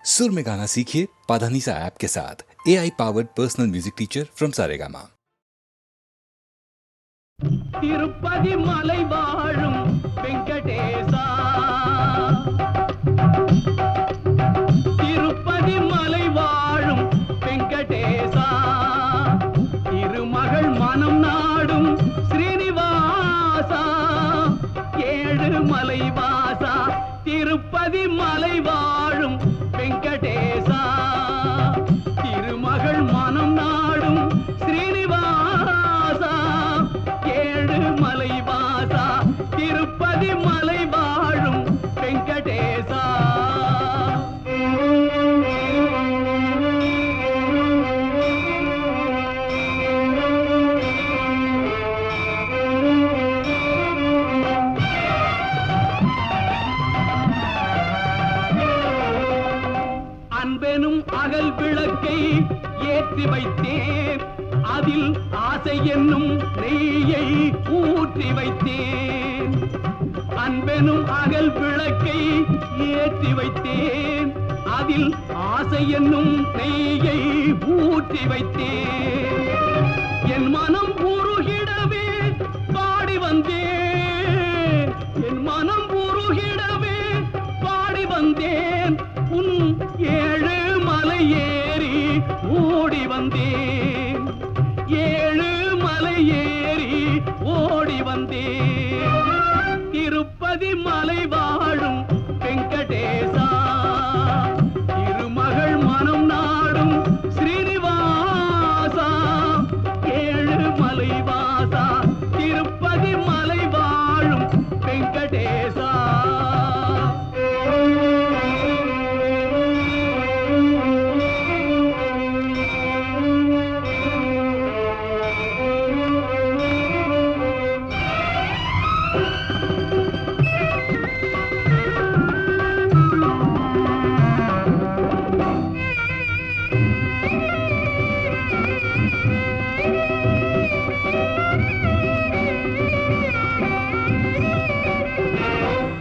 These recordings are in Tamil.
सुर में गाना सीखिए पाधानीसा ऐप के साथ। AI powered personal music teacher from Saregama. Tirupati மலை வாழும் வெங்கடேசா, திருப்பதி மலை வாழும் வெங்கடேசா, திருமகள் மனம் நாடும் ஸ்ரீனிவாசா, ஏழு மலை வாசா, திருப்பதி மலை வாழும் வெங்கடேசா, திருமகள் மனம் நாடும் ஸ்ரீனிவாசா, ஏழு மலை வாசா, திருப்பதி மலை வாழும் வெங்கடேசா. அன்பெனும் அகல் விளக்கை ஏற்றி வைத்தேன், அதில் ஆசை என்னும் நெய்யை ஊற்றி வைத்தேன். அன்பெனும் அகல் விளக்கை ஏற்றி வைத்தேன், அதில் ஆசை என்னும் நெய்யை ஊற்றி வைத்தேன். என் மனம் உருகிடவே பாடி வந்தேன், என் மனம் உருகிடவே பாடி வந்தேன். உன் ஏழு மலை ஏறி ஓடி வந்தேன், ஏழு மலை ஏறி ஓடி வந்தேன். திருப்பதி மலை வாழும் வெங்கடேசா, திருமகள் மனம் நாடும் ஸ்ரீனிவாசா, ஏழு மலை வாசா, திருப்பதி மலை வாழும் வெங்கடேசா.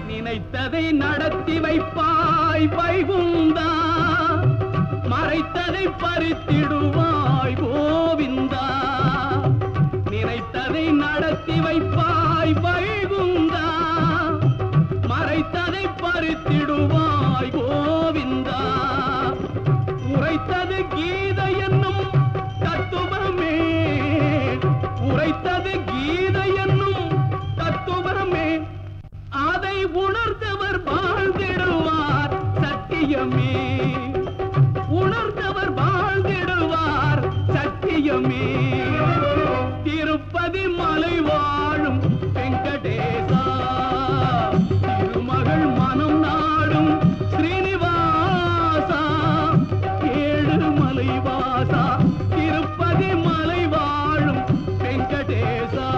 நினைத்ததை நடத்தி வைப்பாய் வைகுந்தா, மறைத்ததை பறித்திடுவாய் கோவிந்தா. நினைத்ததை நடத்தி வைப்பாய் வைகுந்தா, மறைத்ததை பறித்திடுவாய் கோவிந்தா. உரைத்தது கீதை என்னும் தத்துவமே, உரைத்தது கீதை என்னும் தத்துவமே, அதை உணர்ந்தவர் வாழ்ந்திடுவார் சத்தியமே, உணர்ந்தவர் வாழ்ந்திடுவார் சத்தியமே. திருப்பதி மலை வாழும் வெங்கடேசா, திருமகள் மனம் நாடும் ஸ்ரீனிவாசா, ஏழு மலை வாசா, திருப்பதி மலை வாழும் வெங்கடேசா.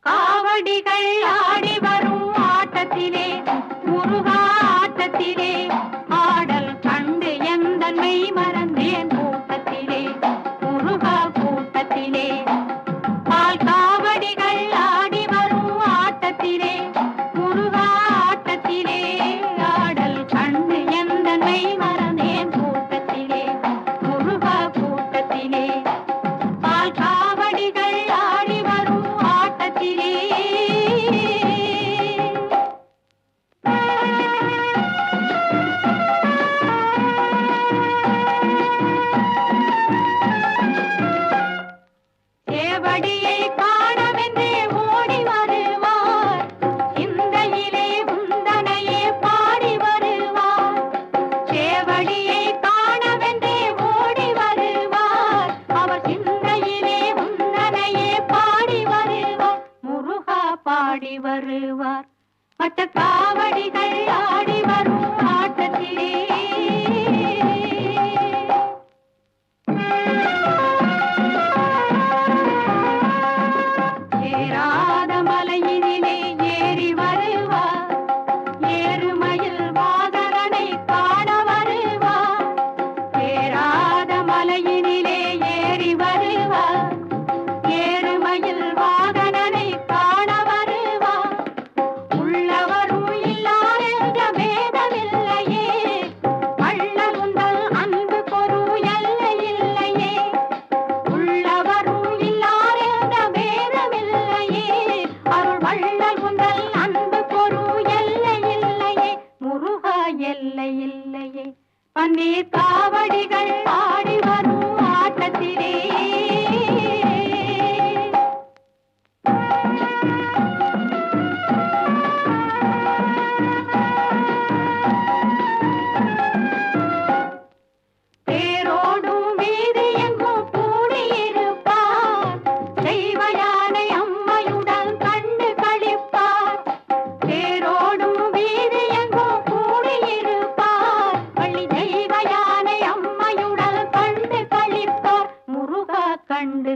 காவடிகள் ஆடி வரும் ஆட்டத்திலே, முருகா ஆட்டத்திலே, ஆடல் கண்டு எந்தன் மெய் மறந்தேன் கூட்டத்திலே, முருகா கூட்டத்திலே. பால் காவடிகள் ஆடி வரும் ஆட்டத்திலே, முருகா ஆட்டத்திலே, ஆடல் கண்டு எந்தன் மெய் மறந்தேன் கூட்டத்திலே, முருகா கூட்டத்திலே. பால் காவடிகள் ஆடி வரும் ஆட்டத்திலே. சேவடியை காணவென்றே ஓடி வருவார், சிந்தையிலே உந்தனையே பாடி வருவார். சேவடியை காணவென்றே ஓடி வருவார், அவர் சிந்தையிலே உந்தனையே பாடி வருவார், முருகா பாடி வருவார். மற்ற காவடிகள் ஆடி வரும் ஆட்டத்திலே. தந்தனையே பன்னீர் காவடிகள் ஆடி வரும் ஆட்டத்திலே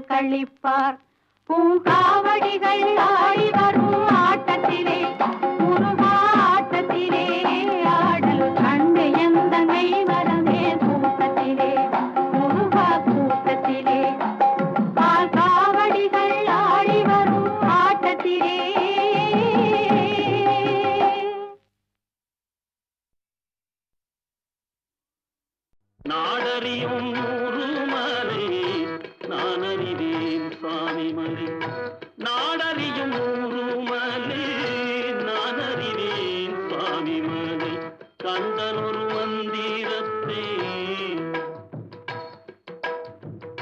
களிப்பார் பூங்காவடிகள் ஆடி வரும் ஆட்டத்திலே முருகா ஆட்டத்திலே ஆடல் கண்டு எந்த மெய்வரமே கூட்டத்திலே முருகா கூட்டத்திலே பால் காவடிகள் ஆடி வரும் ஆட்டத்திலே நாடறியும் ஊருமலை நான் அறிவேன் சுவாமிமலை நாடறியும் ஊருமலை நான் அறிவேன் சுவாமிமலை கந்தன் ஒரு மந்திரத்தை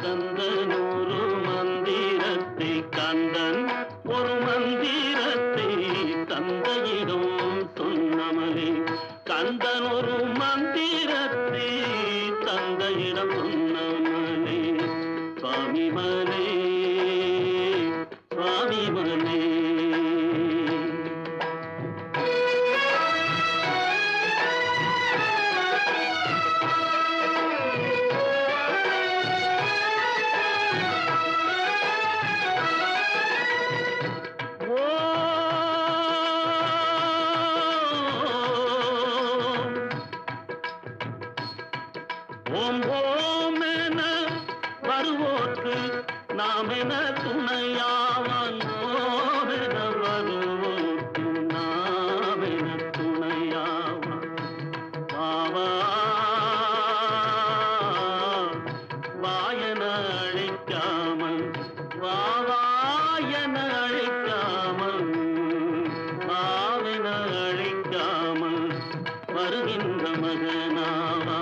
கந்தன் ஒரு மந்திரத்தை கந்தன் ஒரு மந்திரத்தை தந்தையிடம் சொன்னமலை கந்தன் ஒரு மந்திரத்தை தந்தையிடம் சொன்னமலை சுவாமிமலை சுவாமிமலை ஓம் ஓம் என வருவோர்க்கு நாம் என துணையாவான் ஓம் என வருவோர்க்கு நாம் என துணையாவான் பாவா வாயன அழைக்காமல் வாவாயன அழைக்காமல் பாவன அழைக்காமல் வருகின்ற மகனாவா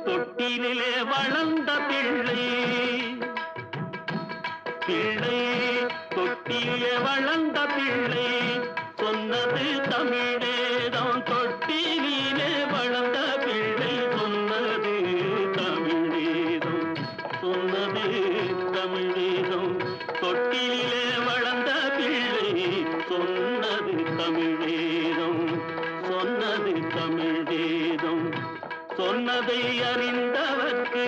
தொட்டிலே வளர்ந்த பிள்ளை பிள்ளை தொட்டிலே வளர்ந்த பிள்ளை சொன்னது தமிழேதான் தொட்டிலே வளர்ந்த பிள்ளை சொன்னது தமிழேதம் சொன்னது தமிழேதம் தொட்டிலே வளர்ந்த பிள்ளை சொன்னது தமிழேதம் சொன்னது தமிழேதம் சொன்னதை அறிந்தவர்க்கு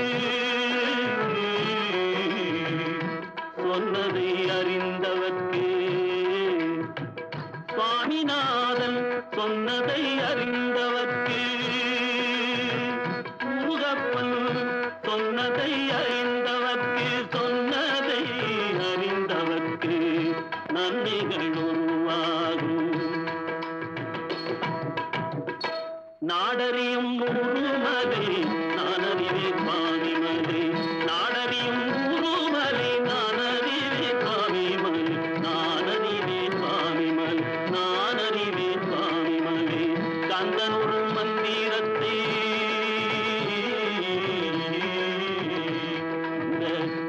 சொன்னதை அறிந்தவர்க்கு சுவாமிநாதன் சொன்னதை அறிந்தவர்க்கு முருகப்பன் சொன்னதை அறிந்தவர்க்கு சொன்னதை அறிந்தவர்க்கு நன்மைகள் உருவாகும் நாடறியும் ஊருமலை நான் அறிவேன் சுவாமிமலை நாடறியும் ஊருமலை நான் அறிவேன் சுவாமிமலை நான் அறிவேன் சுவாமிமலை நான் அறிவேன் சுவாமிமலை கந்தன் ஒரு மந்திரத்தை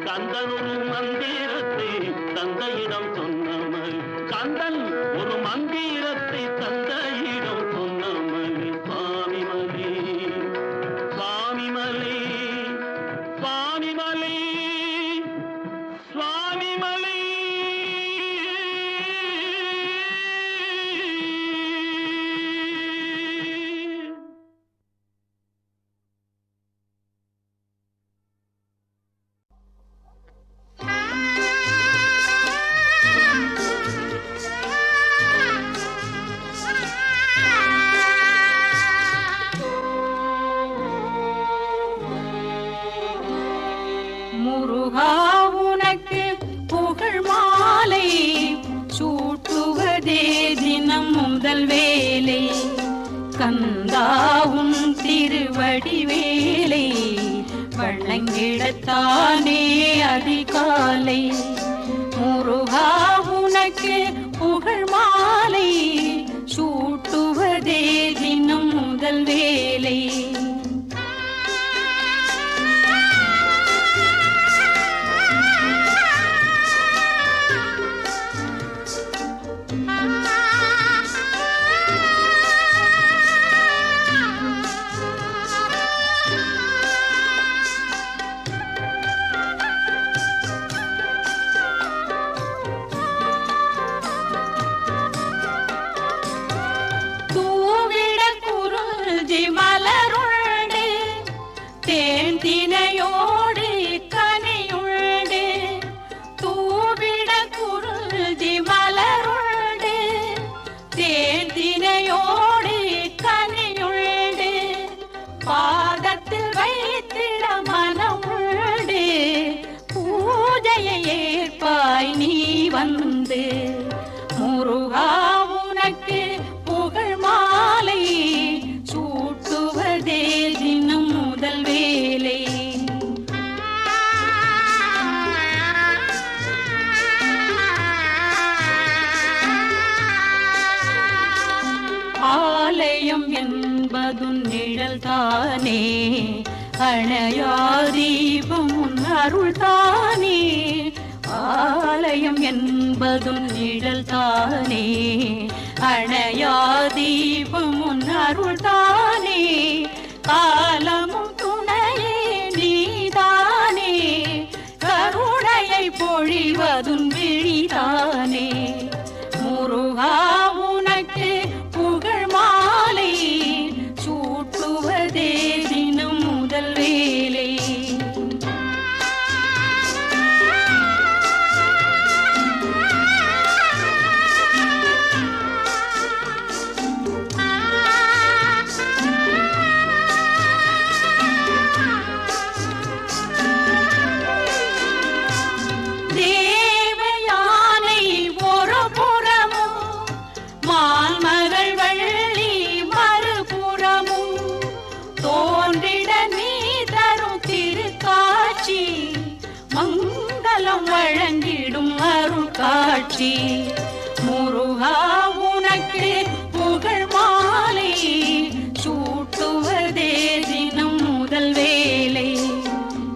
கந்தன் ஒரு மந்திரத்தை தந்தையிடம் சொன்னமல் கந்தன் ஒரு மந்திரத்தை தந்தையிடம் சொன்னமல் சுவாமிமலை சுவாமிமலை சுவாமிமலை சுவாமிமலை முருகா உனக்கு புகழ் மாலை சூட்டுவதே தினம் முதல் வேலை கந்தா உன் திருவடி வேலை வணங்கிடத்தானே அதிகாலை முருகா உனக்கு புகழ் மாலை சூட்டுவதே தினம் முதல் வேலை. மலருண்டு தேன் தினையோடு கனியுண்டு தூவிட குருதி மலருண்டு தேன் தினையோடு கனியுண்டு பாதத்தில் வைத்திட மனமுண்டு பூஜையை ஏற்பாய் நீ வந்து முருகா உனக்கு புகழ் மாலை சூட்டுவதே தினம் முதல் வேலை. ஆலயம் என்பதும் நிழல் தானே அணையா தீபம் அருள் தானே. ஆலயம் என்பதும் நிழல் தானே அணையா தீபம் அருள் தானே. காலமும் துணையே நீதானே கருணையை பொழிவதும் விழிதானே. முருகா உனக்கு புகழ் மாலை சூட்டுவதே தினம் முதல் வேலை. மங்களம் வழங்கிடும் அருள் காட்சி முருகா உனக்கு புகழ் மாலை சூட்டுவதே தினம் முதல் வேலை.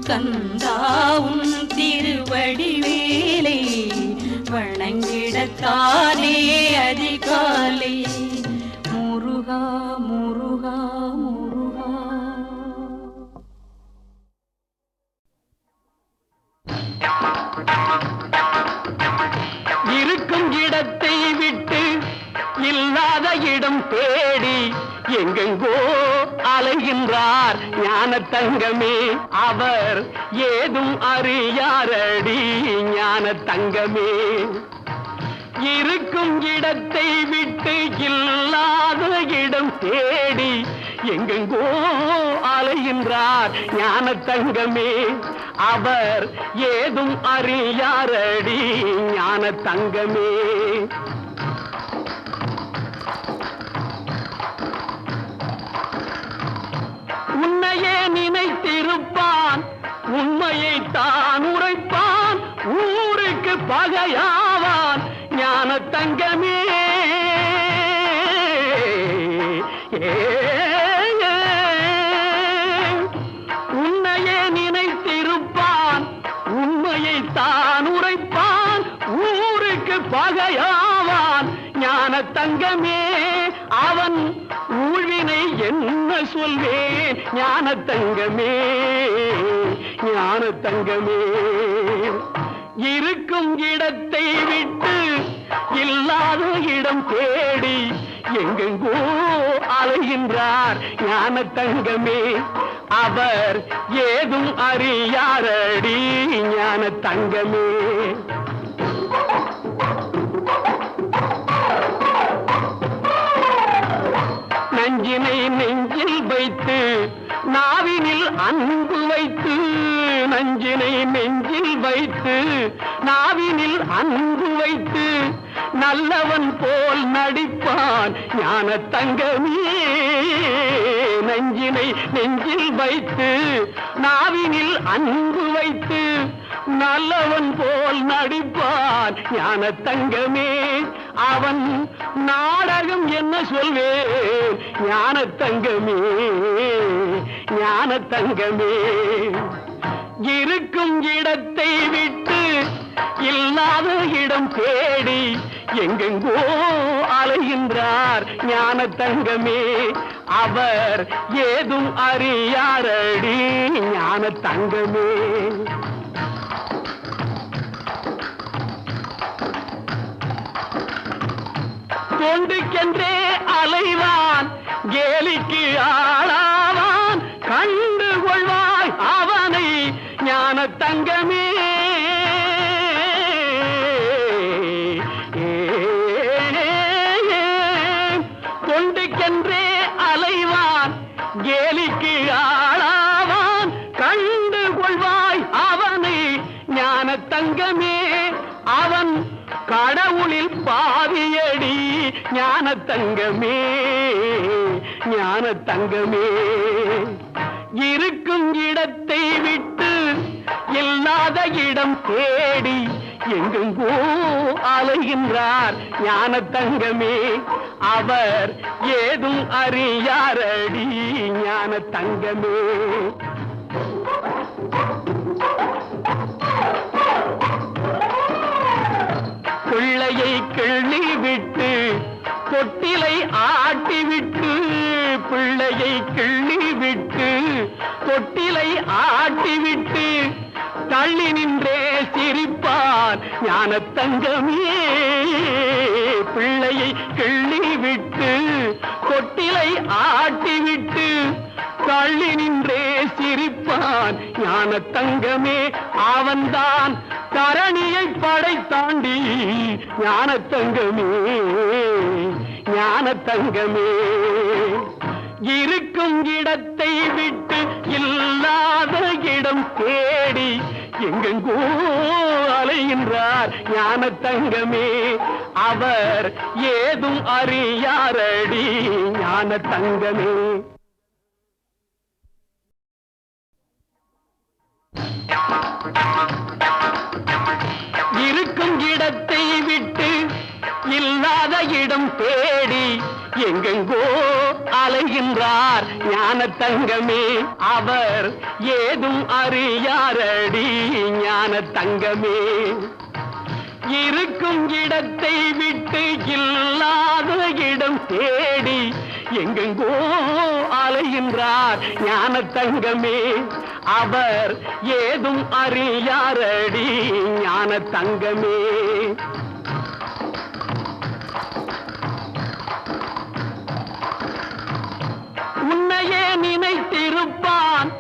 கந்தாவும் திருவடி வேலை வணங்கிடத்தானே அதிகாலை முருகா முருகா முருகா. இருக்கும் இடத்தை விட்டு இல்லாத இடம் தேடி எங்கெங்கோ அலைகின்றார் ஞான தங்கமே. அவர் ஏதும் அறியாரடி ஞான தங்கமே. இருக்கும் இடத்தை விட்டு இல்லாத இடம் தேடி எங்கெங்கோ அலைகின்றார் ஞான தங்கமே. அவர் ஏதும் அறியாரடி ஞான தங்கமே. உன்னையே நினைத்திருப்பான் உண்மையை தான் உரைப்பான் ஊருக்கு பகையாவான் ஞான தங்கமே. உன்னையே நினைத்திருப்பான் உண்மையை தான் உரைப்பான் ஊருக்கு பகையாவான் ஞான தங்கமே. அவன் ஊழ்வினை என்ன சொல்வேன் ஞான தங்கமே ஞான தங்கமே. இருக்கும் இடத்தை விட்டு இல்லாத இடம் தேடி எங்கெங்கோ அலைகின்றார் ஞான தங்கமே. அவர் ஏதும் அறியாரடி ஞான தங்கமே. நஞ்சினை நெஞ்சில் வைத்து நாவினில் அன்பு வைத்து நஞ்சினை நெஞ்சில் வைத்து நாவினில் அன்பு வைத்து நல்லவன் போல் நடிப்பான் ஞான தங்கமே நஞ்சினை நெஞ்சில் வைத்து நாவினில் அன்பு வைத்து நல்லவன் போல் நடிப்பான் ஞான தங்கமே. அவன் நாடகம் என்ன சொல்வேன் ஞான தங்கமே, ஞான தங்கமே. இருக்கும் இடத்தை விட்டு இல்லாத இடம் தேடி எங்கெங்கோ அலைகின்றார் ஞான தங்கமே. அவர் ஏதும் அறியாரடி ஞான தங்கமே. தொண்டுக்கென்றே அலைவான் கேலிக்கு ஆளாவான், கண்டு கொள்வாய் அவனை ஞான தங்கமே. தொண்டுக்கென்றே அலைவான் கேலிக்கு ஆளாவான், கண்டு கொள்வாய் அவனை ஞான தங்கமே. அவன் கடவுளில் பாவியடி ஞான தங்கமே, ஞான தங்கமே. இருக்கும் இடத்தை விட்டு இல்லாத இடம் தேடி எங்கெங்கோ அலைகின்றார் ஞான தங்கமே. அவர் ஏதும் அறியாரடி ஞான தங்கமே. பிள்ளையை கிள்ளி விட்டு தொட்டிலை ஆட்டி விட்டு, பிள்ளையை கிள்ளி விட்டு தொட்டிலை ஆட்டி விட்டு தள்ளி நின்றே சிரிப்பார் ஞான தங்கமே. பிள்ளையை கிள்ளி விட்டு தொட்டிலை ஆட்டி விட்டு தள்ளி நின்றே சிரிப்பான் ஞான தங்கமே. அவன்தான் தரணியை படைத்தாண்டி ஞான தங்கமே, ஞான தங்கமே. இருக்கும் இடத்தை விட்டு இல்லாத இடம் தேடி எங்கெங்கோ அலைகின்றார் ஞான தங்கமே. அவர் ஏதும் அறியாரடி ஞான தங்கமே. இருக்கும் இடத்தை விட்டு இல்லாத இடம் தேடி எங்கெங்கோ அலைகின்றார் ஞான தங்கமே. அவர் ஏதும் அறியாரடி ஞான தங்கமே. இருக்கும் இடத்தை விட்டு இல்லாத இடம் தேடி எங்கெங்கோ அலைகின்றார் ஞான தங்கமே. அவர் ஏதும் அறியாரடி ஞான தங்கமே. உன்னையே நினைத்திருப்பான்,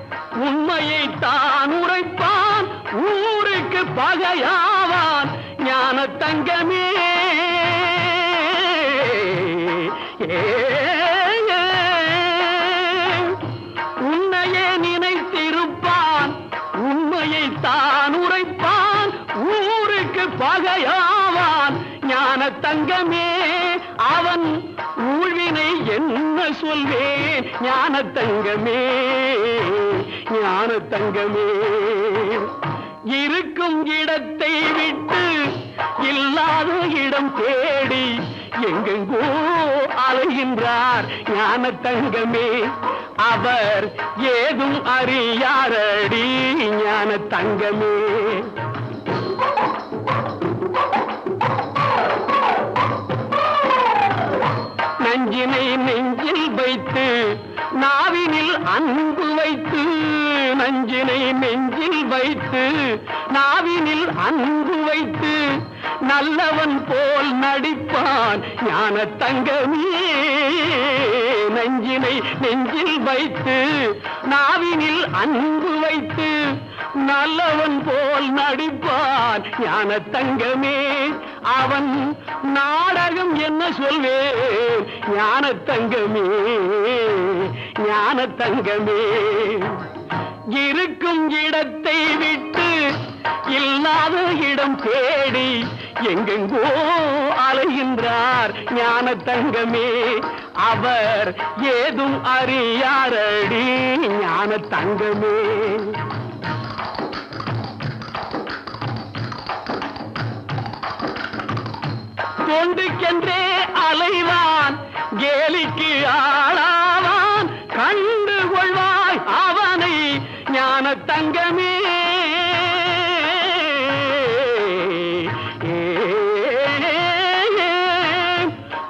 உண்மையை தான் உரைப்பான், ஊருக்கு பகையாவான் ஞான தங்கமே. உன்னையே நினைத்திருப்பான், உண்மையை தான் உரைப்பான், ஊருக்கு பகையாவான் ஞான தங்கமே. அவன் ஊழ்வினை என்ன சொல்வேன் ஞான தங்கமே, ஞான தங்கமே. இருக்கும் இடத்தை விட்டு இல்லாத இடம் தேடி எங்கெங்கோ அலைகின்றார் ஞான தங்கமே. அவர் ஏதும் அறியாரடி ஞான தங்கமே. நஞ்சினை நெஞ்சில் வைத்து நாவினில் அன்பு வைத்து, நஞ்சினை நெஞ்சில் வைத்து நாவினில் அன்பு வைத்து நல்லவன் போல் நடிப்பான் ஞான தங்கமே. நஞ்சினை நெஞ்சில் வைத்து நாவினில் அன்பு வைத்து நல்லவன் போல் நடிப்பான் ஞான தங்கமே. அவன் நாடகம் என்ன சொல்வேன் ஞான தங்கமே, ஞான தங்கமே. இருக்கும் இடத்தை விட்டு இல்லாத இடம் தேடி எங்கெங்கோ அலைகின்றார் ஞான தங்கமே. அவர் ஏதும் அறியாரடி ஞான தங்கமே. தொண்டுக்கென்றே அலைவான் கேலிக்கு ஆளாவான் கண்டு கொள்வாய் அவனை ஞான தங்கமே.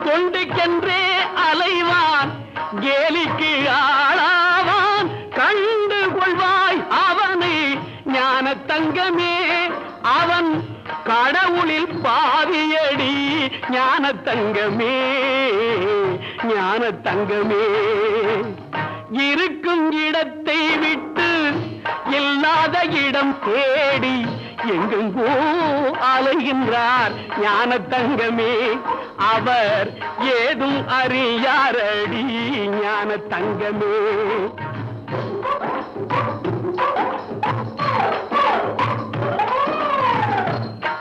தொண்டுக்கென்றே அலைவான் கேலிக்கு ஆளாவான் கண்டு கொள்வாய் அவனை ஞான தங்கமே. அவன் கடவுளில் பாவியடி ஞான தங்கமே, ஞான தங்கமே. இருக்கும் இடத்தை விட்டு இல்லாத இடம் தேடி எங்கெங்கோ அலைகின்றார் ஞான தங்கமே. அவர் ஏதும் அறியாரடி ஞான தங்கமே.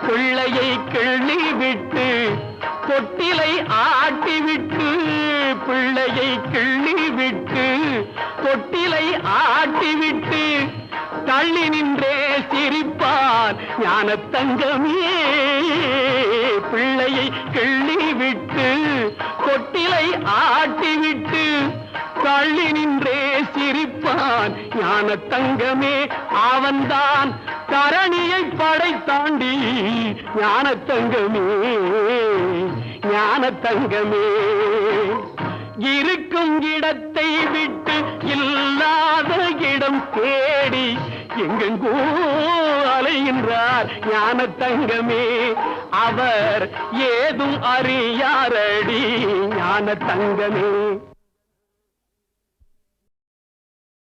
பிள்ளையை கிள்ளி விட்டு தொட்டிலை ஆட்டிவிட்டு, பிள்ளையை கிள்ளி விட்டு தொட்டிலை ஆட்டிவிட்டு தள்ளி நின்றே சிரிப்பார் ஞான தங்கமே. பிள்ளையை கிள்ளி விட்டு தொட்டிலை ஆட்டிவிட்டு தள்ளி நின்றே சிரிப்பான் ஞான தங்கமே. அவன்தான் தரணியை படைத்தாண்டி ஞான தங்கமே, ஞான தங்கமே. இருக்கும் இடத்தை விட்டு இல்லாத இடம் தேடி எங்கெங்கோ அலைகின்றார் ஞான தங்கமே. அவர் ஏதும் அறியாரடி ஞான தங்கமே.